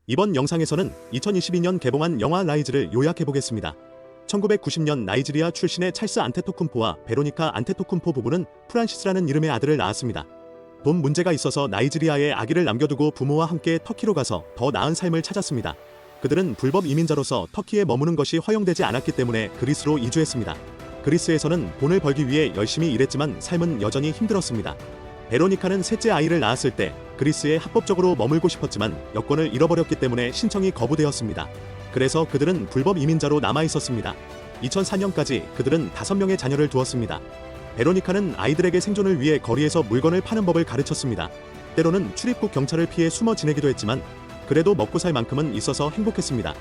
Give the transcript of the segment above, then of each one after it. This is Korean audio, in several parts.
이번 영상에서는 2022년 개봉한 영화 라이즈를 요약해보겠습니다. 1990년 나이지리아 출신의 찰스 안테토쿤포와 베로니카 안테토쿤포 부부는 프란시스라는 이름의 아들을 낳았습니다. 돈 문제가 있어서 나이지리아에 아기를 남겨두고 부모와 함께 터키로 가서 더 나은 삶을 찾았습니다. 그들은 불법 이민자로서 터키에 머무는 것이 허용되지 않았기 때문에 그리스로 이주했습니다. 그리스에서는 돈을 벌기 위해 열심히 일했지만 삶은 여전히 힘들었습니다. 베로니카는 셋째 아이를 낳았을 때 그리스에 합법적으로 머물고 싶었지만 여권을 잃어버렸기 때문에 신청이 거부되었습니다. 그래서 그들은 불법 이민자로 남아있었습니다. 2004년까지 그들은 5명의 자녀를 두었습니다. 베로니카는 아이들에게 생존을 위해 거리에서 물건을 파는 법을 가르쳤습니다. 때로는 출입국 경찰을 피해 숨어 지내기도 했지만 그래도 먹고 살 만큼은 있어서 행복했습니다.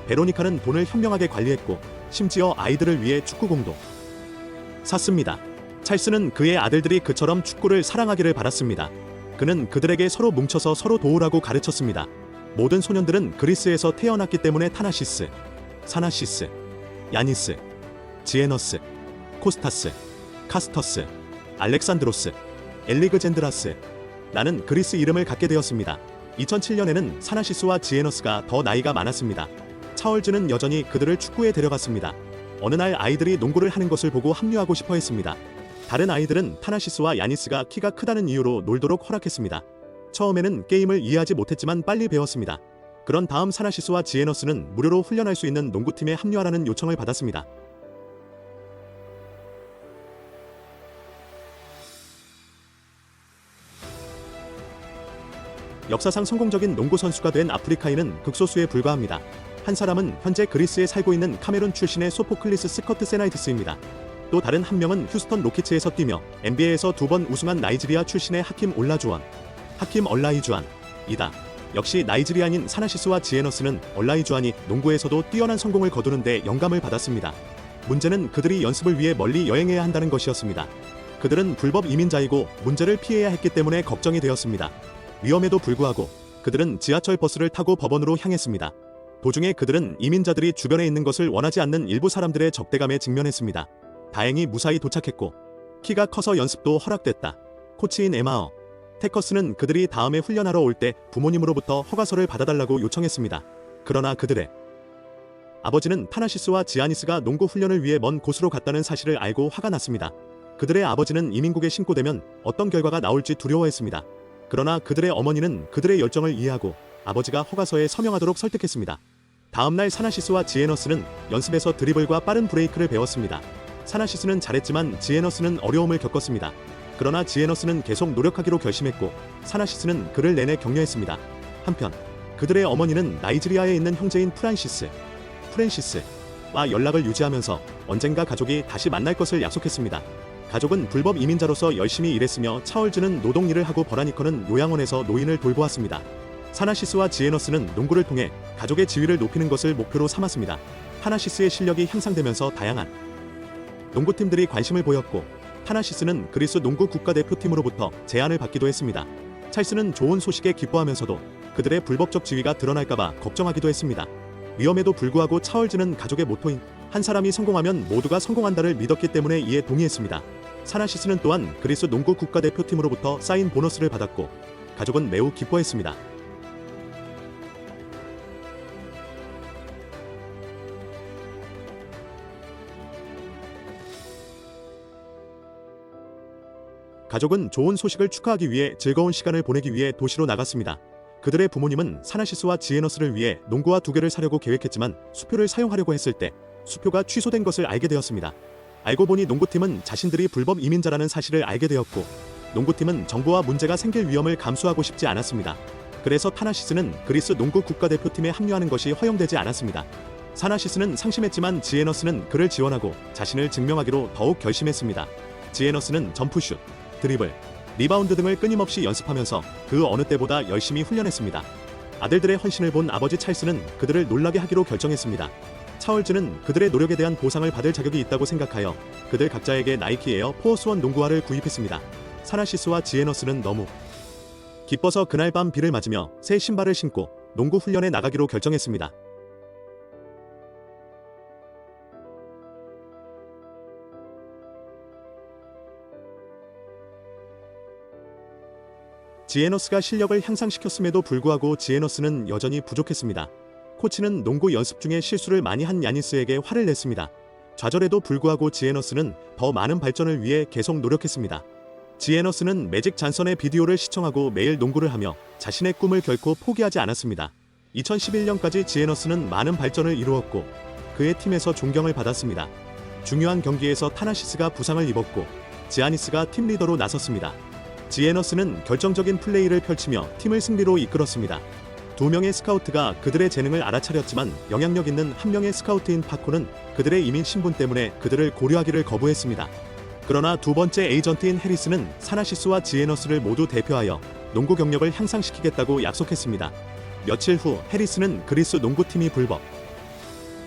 베로니카는 돈을 현명하게 관리했고 심지어 아이들을 위해 축구공도 샀습니다. 찰스는 그의 아들들이 그처럼 축구를 사랑하기를 바랐습니다. 그는 그들에게 서로 뭉쳐서 서로 도우라고 가르쳤습니다. 모든 소년들은 그리스에서 태어났기 때문에 타나시스, 사나시스, 야니스, 지에너스, 코스타스, 카스터스, 알렉산드로스, 엘리그젠드라스. 나는 그리스 이름을 갖게 되었습니다. 2007년에는 사나시스와 지에너스가 더 나이가 많았습니다. 차얼즈는 여전히 그들을 축구에 데려갔습니다. 어느 날 아이들이 농구를 하는 것을 보고 합류하고 싶어 했습니다. 다른 아이들은 타나시스와 야니스가 키가 크다는 이유로 놀도록 허락했습니다. 처음에는 게임을 이해하지 못했지만 빨리 배웠습니다. 그런 다음 사나시스와 지에너스는 무료로 훈련할 수 있는 농구팀에 합류하라는 요청을 받았습니다. 역사상 성공적인 농구 선수가 된 아프리카인은 극소수에 불과합니다. 한 사람은 현재 그리스에 살고 있는 카메룬 출신의 소포클리스 스커트 세나이티스입니다. 또 다른 한 명은 휴스턴 로키츠에서 뛰며 NBA에서 2번 우승한 나이지리아 출신의 하킴 얼라이주안이다. 역시 나이지리안인 사나시스와 지에너스는 얼라이주안이 농구에서도 뛰어난 성공을 거두는데 영감을 받았습니다. 문제는 그들이 연습을 위해 멀리 여행해야 한다는 것이었습니다. 그들은 불법 이민자이고 문제를 피해야 했기 때문에 걱정이 되었습니다. 위험에도 불구하고 그들은 지하철 버스를 타고 법원으로 향했습니다. 도중에 그들은 이민자들이 주변에 있는 것을 원하지 않는 일부 사람들의 적대감에 직면했습니다. 다행히 무사히 도착했고 키가 커서 연습도 허락됐다. 코치인 에마어 테커스는 그들이 다음에 훈련하러 올 때 부모님으로부터 허가서를 받아달라고 요청했습니다. 그러나 그들의 아버지는 타나시스와 지아니스가 농구 훈련을 위해 먼 곳으로 갔다는 사실을 알고 화가 났습니다. 그들의 아버지는 이민국에 신고되면 어떤 결과가 나올지 두려워했습니다. 그러나 그들의 어머니는 그들의 열정을 이해하고 아버지가 허가서에 서명하도록 설득했습니다. 다음날 사나시스와 지에너스는 연습에서 드리블과 빠른 브레이크를 배웠습니다. 사나시스는 잘했지만 지에너스는 어려움을 겪었습니다. 그러나 지에너스는 계속 노력하기로 결심했고 사나시스는 그를 내내 격려했습니다. 한편 그들의 어머니는 나이지리아에 있는 형제인 프란시스와 연락을 유지하면서 언젠가 가족이 다시 만날 것을 약속했습니다. 가족은 불법 이민자로서 열심히 일했으며 차얼즈는 노동 일을 하고 버라니커는 요양원에서 노인을 돌보았습니다. 사나시스와 지에너스는 농구를 통해 가족의 지위를 높이는 것을 목표로 삼았습니다. 타나시스의 실력이 향상되면서 다양한 농구팀들이 관심을 보였고 타나시스는 그리스 농구 국가대표팀으로부터 제안을 받기도 했습니다. 찰스는 좋은 소식에 기뻐하면서도 그들의 불법적 지위가 드러날까봐 걱정하기도 했습니다. 위험에도 불구하고 차얼즈는 가족의 모토인 한 사람이 성공하면 모두가 성공한다를 믿었기 때문에 이에 동의했습니다. 사나시스는 또한 그리스 농구 국가대표팀으로부터 사인 보너스를 받았고 가족은 매우 기뻐했습니다. 가족은 좋은 소식을 축하하기 위해 즐거운 시간을 보내기 위해 도시로 나갔습니다. 그들의 부모님은 사나시스와 지에너스를 위해 농구화 2개를 사려고 계획했지만 수표를 사용하려고 했을 때 수표가 취소된 것을 알게 되었습니다. 알고 보니 농구팀은 자신들이 불법 이민자라는 사실을 알게 되었고 농구팀은 정부와 문제가 생길 위험을 감수하고 싶지 않았습니다. 그래서 타나시스는 그리스 농구 국가대표팀에 합류하는 것이 허용되지 않았습니다. 사나시스는 상심했지만 지에너스는 그를 지원하고 자신을 증명하기로 더욱 결심했습니다. 지에너스는 점프슛, 드리블, 리바운드 등을 끊임없이 연습하면서 그 어느 때보다 열심히 훈련했습니다. 아들들의 헌신을 본 아버지 찰스는 그들을 놀라게 하기로 결정했습니다. 차얼즈는 그들의 노력에 대한 보상을 받을 자격이 있다고 생각하여 그들 각자에게 나이키 에어 포어스원 농구화를 구입했습니다. 사나시스와 지에너스는 너무 기뻐서 그날 밤 비를 맞으며 새 신발을 신고 농구 훈련에 나가기로 결정했습니다. 지에너스가 실력을 향상시켰음에도 불구하고 지에너스는 여전히 부족했습니다. 코치는 농구 연습 중에 실수를 많이 한 야니스에게 화를 냈습니다. 좌절에도 불구하고 지에너스는 더 많은 발전을 위해 계속 노력했습니다. 지에너스는 매직 잔선의 비디오를 시청하고 매일 농구를 하며 자신의 꿈을 결코 포기하지 않았습니다. 2011년까지 지에너스는 많은 발전을 이루었고 그의 팀에서 존경을 받았습니다. 중요한 경기에서 타나시스가 부상을 입었고 지아니스가 팀 리더로 나섰습니다. 지에너스는 결정적인 플레이를 펼치며 팀을 승리로 이끌었습니다. 두 명의 스카우트가 그들의 재능을 알아차렸지만 영향력 있는 한 명의 스카우트인 파코는 그들의 이민 신분 때문에 그들을 고려하기를 거부했습니다. 그러나 두 번째 에이전트인 해리스는 사나시스와 지에너스를 모두 대표하여 농구 경력을 향상시키겠다고 약속했습니다. 며칠 후 해리스는 그리스 농구팀이 불법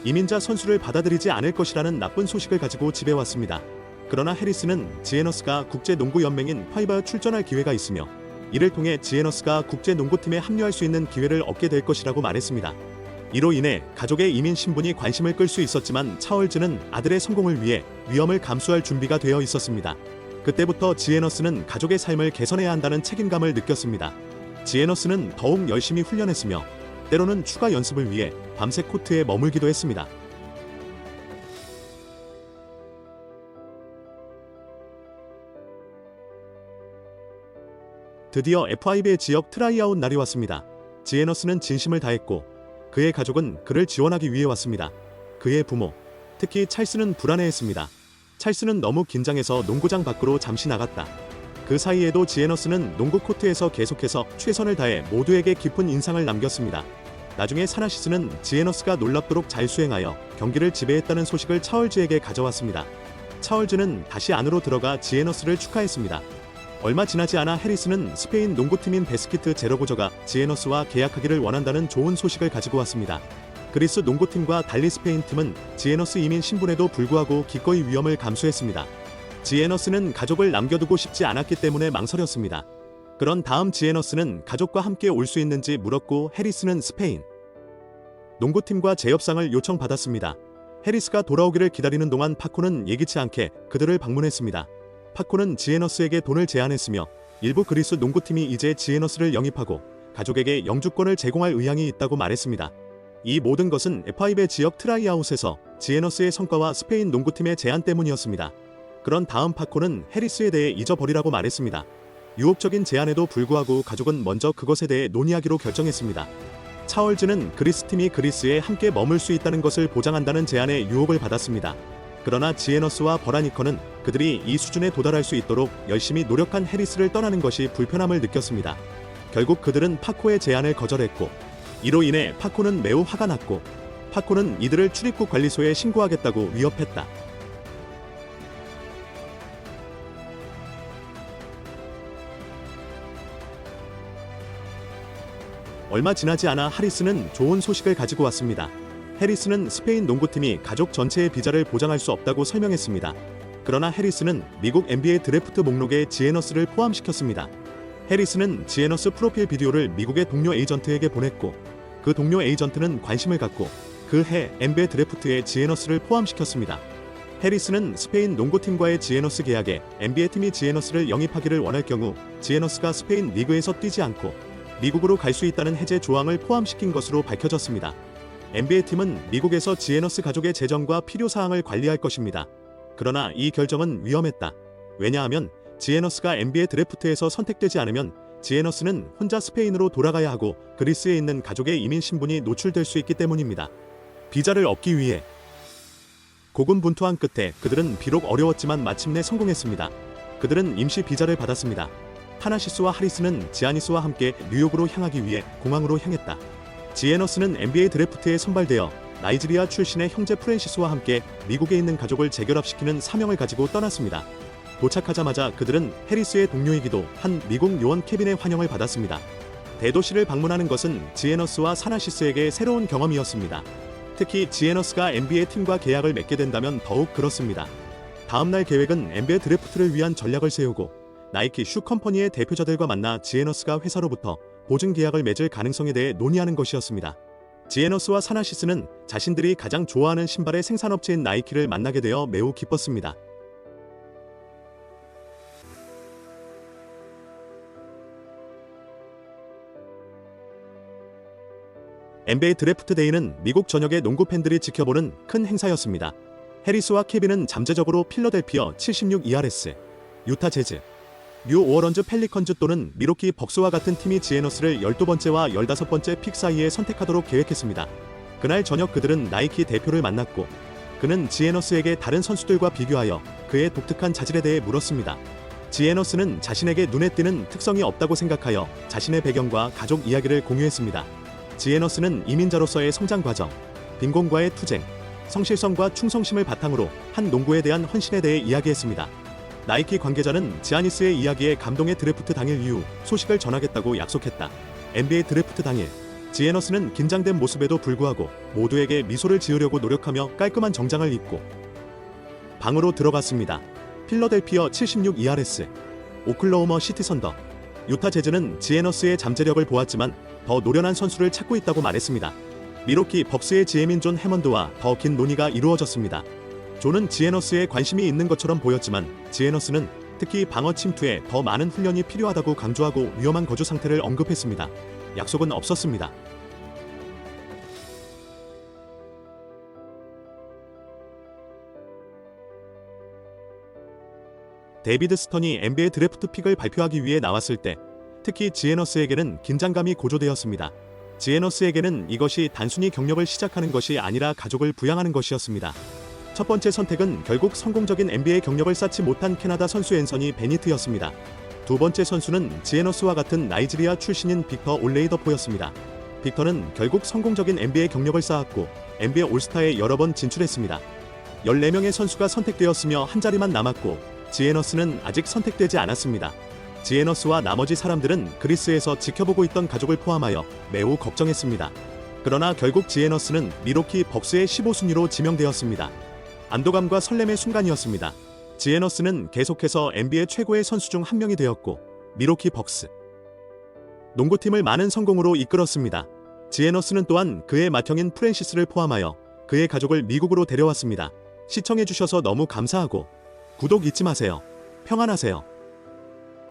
이민자 선수를 받아들이지 않을 것이라는 나쁜 소식을 가지고 집에 왔습니다. 그러나 해리스는 지에너스가 국제농구연맹인 파이바에 출전할 기회가 있으며 이를 통해 지에너스가 국제농구팀에 합류할 수 있는 기회를 얻게 될 것이라고 말했습니다. 이로 인해 가족의 이민 신분이 관심을 끌 수 있었지만 차얼즈는 아들의 성공을 위해 위험을 감수할 준비가 되어 있었습니다. 그때부터 지에너스는 가족의 삶을 개선해야 한다는 책임감을 느꼈습니다. 지에너스는 더욱 열심히 훈련했으며 때로는 추가 연습을 위해 밤새 코트에 머물기도 했습니다. 드디어 F5의 지역 트라이아웃 날이 왔습니다. 지에너스는 진심을 다했고 그의 가족은 그를 지원하기 위해 왔습니다. 그의 부모, 특히 찰스는 불안해했습니다. 찰스는 너무 긴장해서 농구장 밖으로 잠시 나갔다. 그 사이에도 지에너스는 농구 코트에서 계속해서 최선을 다해 모두에게 깊은 인상을 남겼습니다. 나중에 사나시스는 지에너스가 놀랍도록 잘 수행하여 경기를 지배했다는 소식을 차얼즈에게 가져왔습니다. 차얼즈는 다시 안으로 들어가 지에너스를 축하했습니다. 얼마 지나지 않아 해리스는 스페인 농구팀인 베스키트 제러고저가 지에너스와 계약하기를 원한다는 좋은 소식을 가지고 왔습니다. 그리스 농구팀과 달리 스페인 팀은 지에너스 이민 신분에도 불구하고 기꺼이 위험을 감수했습니다. 지에너스는 가족을 남겨두고 싶지 않았기 때문에 망설였습니다. 그런 다음 지에너스는 가족과 함께 올 수 있는지 물었고 해리스는 스페인 농구팀과 재협상을 요청받았습니다. 해리스가 돌아오기를 기다리는 동안 파코는 예기치 않게 그들을 방문했습니다. 파코는 지에너스에게 돈을 제안했으며 일부 그리스 농구팀이 이제 지에너스를 영입하고 가족에게 영주권을 제공할 의향이 있다고 말했습니다. 이 모든 것은 F5의 지역 트라이아웃에서 지에너스의 성과와 스페인 농구팀의 제안 때문이었습니다. 그런 다음 파코는 해리스에 대해 잊어버리라고 말했습니다. 유혹적인 제안에도 불구하고 가족은 먼저 그것에 대해 논의하기로 결정했습니다. 차얼즈는 그리스 팀이 그리스에 함께 머물 수 있다는 것을 보장한다는 제안에 유혹을 받았습니다. 그러나 지에너스와 버라니커는 그들이 이 수준에 도달할 수 있도록 열심히 노력한 해리스를 떠나는 것이 불편함을 느꼈습니다. 결국 그들은 파코의 제안을 거절했고 이로 인해 파코는 매우 화가 났고 파코는 이들을 출입국 관리소에 신고하겠다고 위협했다. 얼마 지나지 않아 하리스는 좋은 소식을 가지고 왔습니다. 해리스는 스페인 농구팀이 가족 전체의 비자를 보장할 수 없다고 설명했습니다. 그러나 해리스는 미국 NBA 드래프트 목록에 지에너스를 포함시켰습니다. 해리스는 지에너스 프로필 비디오를 미국의 동료 에이전트에게 보냈고 그 동료 에이전트는 관심을 갖고 그 해 NBA 드래프트에 지에너스를 포함시켰습니다. 해리스는 스페인 농구팀과의 지에너스 계약에 NBA 팀이 지에너스를 영입하기를 원할 경우 지에너스가 스페인 리그에서 뛰지 않고 미국으로 갈 수 있다는 해제 조항을 포함시킨 것으로 밝혀졌습니다. NBA팀은 미국에서 지에너스 가족의 재정과 필요사항을 관리할 것입니다. 그러나 이 결정은 위험했다. 왜냐하면 지에너스가 NBA 드래프트에서 선택되지 않으면 지에너스는 혼자 스페인으로 돌아가야 하고 그리스에 있는 가족의 이민 신분이 노출될 수 있기 때문입니다. 비자를 얻기 위해 고군분투한 끝에 그들은 비록 어려웠지만 마침내 성공했습니다. 그들은 임시 비자를 받았습니다. 타나시스와 하리스는 지아니스와 함께 뉴욕으로 향하기 위해 공항으로 향했다. 지에너스는 NBA 드래프트에 선발되어 나이지리아 출신의 형제 프랜시스와 함께 미국에 있는 가족을 재결합시키는 사명을 가지고 떠났습니다. 도착하자마자 그들은 해리스의 동료이기도 한 미국 요원 케빈의 환영을 받았습니다. 대도시를 방문하는 것은 지에너스와 사나시스에게 새로운 경험이었습니다. 특히 지에너스가 NBA 팀과 계약을 맺게 된다면 더욱 그렇습니다. 다음날 계획은 NBA 드래프트를 위한 전략을 세우고 나이키 슈 컴퍼니의 대표자들과 만나 지에너스가 회사로부터 보증 계약을 맺을 가능성에 대해 논의하는 것이었습니다. 지에너스와 사나시스는 자신들이 가장 좋아하는 신발의 생산업체인 나이키를 만나게 되어 매우 기뻤습니다. NBA 드래프트 데이는 미국 전역의 농구 팬들이 지켜보는 큰 행사였습니다. 해리스와 케빈은 잠재적으로 필라델피아 76ERS, 유타 재즈, 뉴 오어런즈 펠리컨즈 또는 미로키 벅스와 같은 팀이 지에너스를 12번째와 15번째 픽 사이에 선택하도록 계획했습니다. 그날 저녁 그들은 나이키 대표를 만났고 그는 지에너스에게 다른 선수들과 비교하여 그의 독특한 자질에 대해 물었습니다. 지에너스는 자신에게 눈에 띄는 특성이 없다고 생각하여 자신의 배경과 가족 이야기를 공유했습니다. 지에너스는 이민자로서의 성장 과정, 빈곤과의 투쟁, 성실성과 충성심을 바탕으로 한 농구에 대한 헌신에 대해 이야기했습니다. 나이키 관계자는 지아니스의 이야기에 감동의 드래프트 당일 이후 소식을 전하겠다고 약속했다. NBA 드래프트 당일, 지에너스는 긴장된 모습에도 불구하고 모두에게 미소를 지으려고 노력하며 깔끔한 정장을 입고 방으로 들어갔습니다. 필라델피아 76ERS, 오클라호마 시티 선더, 유타 재즈는 지에너스의 잠재력을 보았지만 더 노련한 선수를 찾고 있다고 말했습니다. 미로키 벅스의 GM인 존 해먼드와 더 긴 논의가 이루어졌습니다. 존은 지에너스에 관심이 있는 것처럼 보였지만 지에너스는 특히 방어 침투에 더 많은 훈련이 필요하다고 강조하고 위험한 거주 상태를 언급했습니다. 약속은 없었습니다. 데이비드 스턴이 NBA 드래프트 픽을 발표하기 위해 나왔을 때 특히 지에너스에게는 긴장감이 고조되었습니다. 지에너스에게는 이것이 단순히 경력을 시작하는 것이 아니라 가족을 부양하는 것이었습니다. 첫 번째 선택은 결국 성공적인 NBA 경력을 쌓지 못한 캐나다 선수 앤서니 베니트였습니다. 두 번째 선수는 지에너스와 같은 나이지리아 출신인 빅터 올레이더포였습니다. 빅터는 결국 성공적인 NBA 경력을 쌓았고 NBA 올스타에 여러 번 진출했습니다. 14명의 선수가 선택되었으며 한 자리만 남았고 지에너스는 아직 선택되지 않았습니다. 지에너스와 나머지 사람들은 그리스에서 지켜보고 있던 가족을 포함하여 매우 걱정했습니다. 그러나 결국 지에너스는 미로키 벅스의 15순위로 지명되었습니다. 안도감과 설렘의 순간이었습니다. 지에너스는 계속해서 NBA 최고의 선수 중 한 명이 되었고 미로키 벅스 농구팀을 많은 성공으로 이끌었습니다. 지에너스는 또한 그의 맏형인 프랜시스를 포함하여 그의 가족을 미국으로 데려왔습니다. 시청해주셔서 너무 감사하고 구독 잊지 마세요. 평안하세요.